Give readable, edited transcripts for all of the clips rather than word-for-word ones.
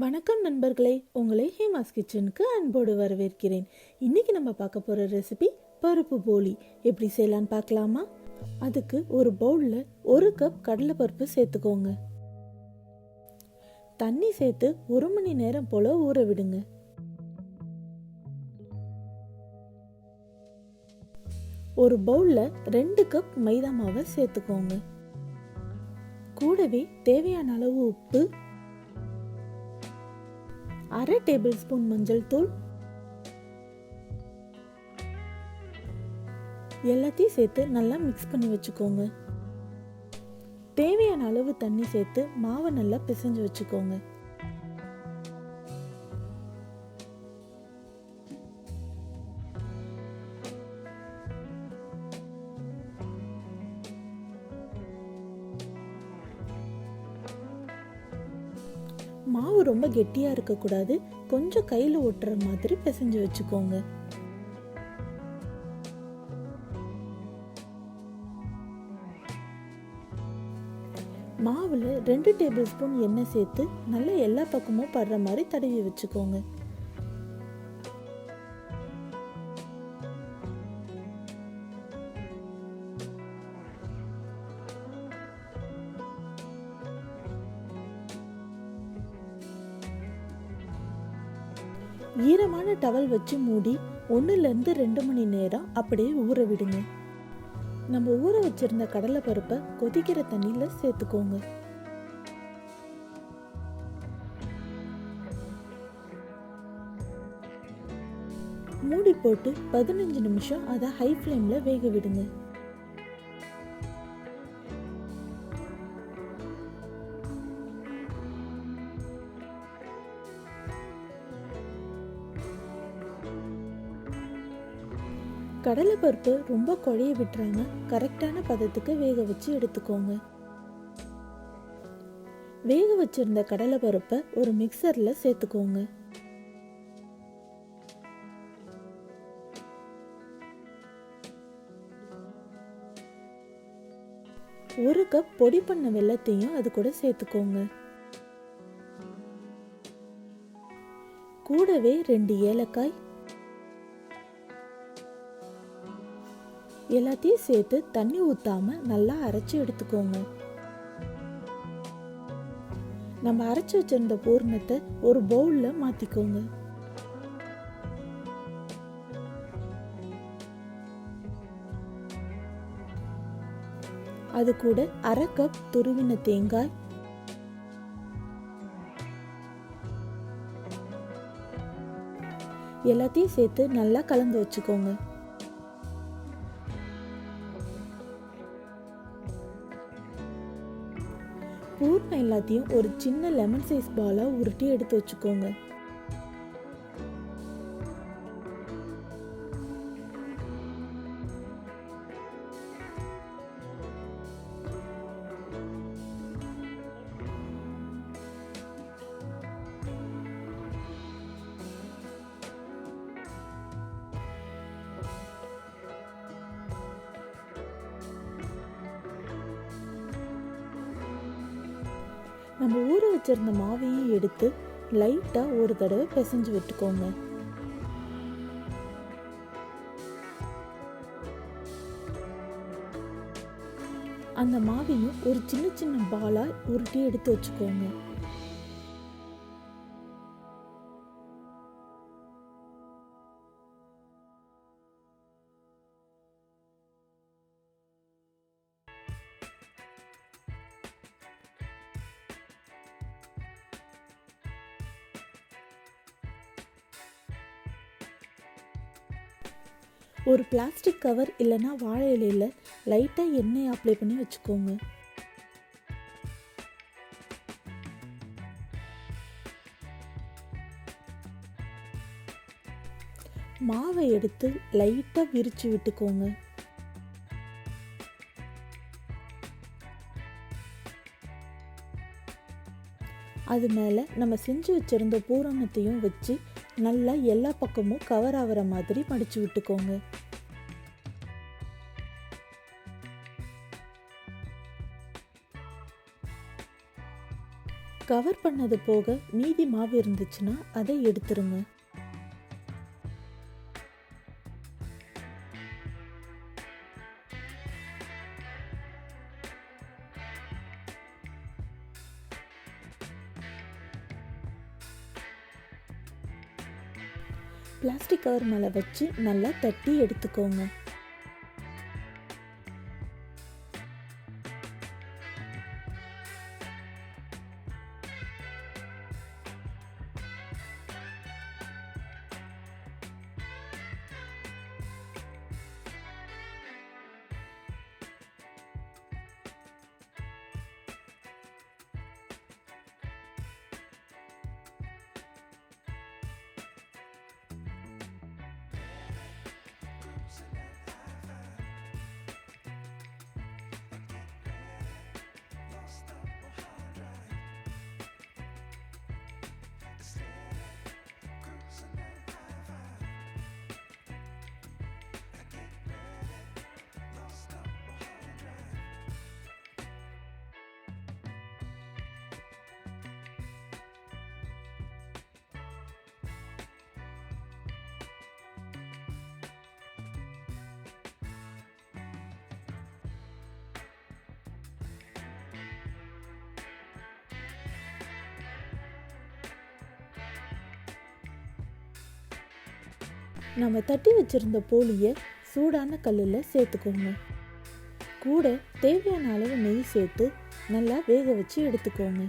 வணக்கம் நண்பர்களே, உங்களை ஹேமாஸ் கிச்சனுக்கு அன்போடு வரவேற்கிறேன். இன்னைக்கு நம்ம பார்க்க போகிற ரெசிபி பருப்பு போலி. எப்படி செய்யலான்னு பார்க்கலாமா? அதுக்கு ஒரு பவுலில் 1 கப் கடலைப்பருப்பு சேர்த்துக்கோங்க. தண்ணி சேர்த்து 1 மணி நேரம் போல் ஊற விடுங்க. ஒரு பவுலில் 2 கப் மைதா மாவை சேர்த்துக்கோங்க. கூடவே தேவையான அளவு உப்பு, 1/2 டேபிள் ஸ்பூன் மஞ்சள் தூள் எல்லாத்தையும் சேர்த்து நல்லா மிக்ஸ் பண்ணி வச்சுக்கோங்க. தேவையான அளவு தண்ணி சேர்த்து மாவை நல்லா பிசைஞ்சு வச்சுக்கோங்க. மாவு ரொம்ப கெட்டியாக இருக்கக்கூடாது, கொஞ்சம் கையில் ஒட்டுற மாதிரி பிசைஞ்சு வச்சுக்கோங்க. மாவில் 2 டேபிள் ஸ்பூன் எண்ணெய் சேர்த்து நல்லா எல்லா பக்கமும் படுற மாதிரி தடவி வச்சுக்கோங்க. ஈரமான டவல் வச்சு மூடி 1-2 மணி நேரம் அப்படியே ஊற விடுங்க. நம்ம ஊற வச்சிருந்த கடலை பருப்பை கொதிக்கிற தண்ணியில சேர்த்துக்கோங்க. மூடி போட்டு 15 நிமிஷம் அதை ஹை ஃப்ளேம்ல வேக விடுங்க. கடலைப்பருப்பு ரொம்ப குழைய விட்டுறாம கரெக்டான பதத்துக்கு வேக வச்சு எடுத்துக்கோங்க. வேக வச்சிருந்த கடலைப்பருப்பை ஒரு மிக்சர்ல சேர்த்துக்கோங்க. ஒரு கப் பொடி பண்ண வெல்லத்தையும் அது கூட சேர்த்துக்கோங்க. கூடவே 2 ஏலக்காய் எல்லாத்தையும் சேர்த்து தண்ணி ஊத்தாம நல்லா அரைச்சு எடுத்துக்கோங்க. நம்ம அரைச்சு வச்சிருந்த பூரணத்தை ஒரு பவுல்ல மாத்திக்கோங்க. அது கூட 1/2 கப் துருவின தேங்காய், எல்லாத்தையும் சேர்த்து நல்லா கலந்து வச்சுக்கோங்க. பூர்ணம் எல்லாத்தையும் ஒரு சின்ன லெமன் சைஸ் பாலா உருட்டி எடுத்து வச்சுக்கோங்க. நம்ம ஊற வச்சிருந்த மாவையும் எடுத்து லைட்டா ஒரு தடவை பிசைஞ்சு விட்டுக்கோங்க. அந்த மாவையும் ஒரு சின்ன சின்ன பாலா உருட்டி எடுத்து வச்சுக்கோங்க. ஒரு பிளாஸ்டிக் கவர் இல்லைன்னா வாழை இலையில லைட்டா எண்ணெய் அப்ளை பண்ணி வச்சுக்கோங்க. மாவை எடுத்து லைட்டா விரிச்சு விட்டுக்கோங்க. அது மேல நம்ம செஞ்சு வச்சிருந்த பூரணத்தையும் வச்சு நல்லா எல்லா பக்கமும் கவர் ஆகிற மாதிரி மடிச்சு விட்டுக்கோங்க. கவர் பண்ணது போக மீதி மாவு இருந்துச்சுன்னா அதை எடுத்துருங்க. பிளாஸ்டிக் கவர் மேலே வச்சு நல்லா தட்டி எடுத்துக்கோங்க. நம்ம தட்டி வச்சிருந்த போலியை சூடான கல்லில் சேர்த்துக்கோங்க. கூட தேவையான அளவு நெய் சேர்த்து நல்லா வேக வச்சு எடுத்துக்கோங்க.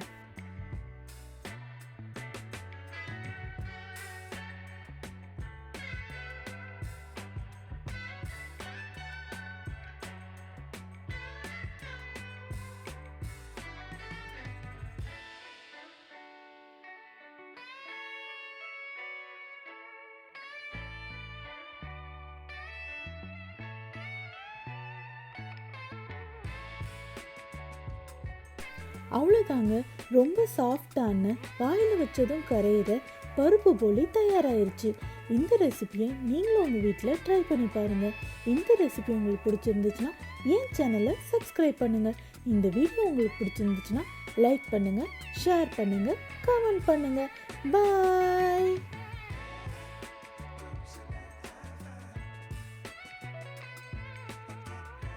அவ்வளோதாங்க, ரொம்ப சாஃப்டான வாயில் வச்சதும் கரையிற பருப்பு போலி தயாராகிருச்சு. இந்த ரெசிபியை நீங்களும் உங்கள் வீட்டில் ட்ரை பண்ணி பாருங்கள். இந்த ரெசிபி உங்களுக்கு பிடிச்சிருந்துச்சுன்னா என் சேனலை சப்ஸ்கிரைப் பண்ணுங்கள். இந்த வீடியோ உங்களுக்கு பிடிச்சிருந்துச்சுன்னா லைக் பண்ணுங்கள், ஷேர் பண்ணுங்கள், கமெண்ட் பண்ணுங்கள். பாய்.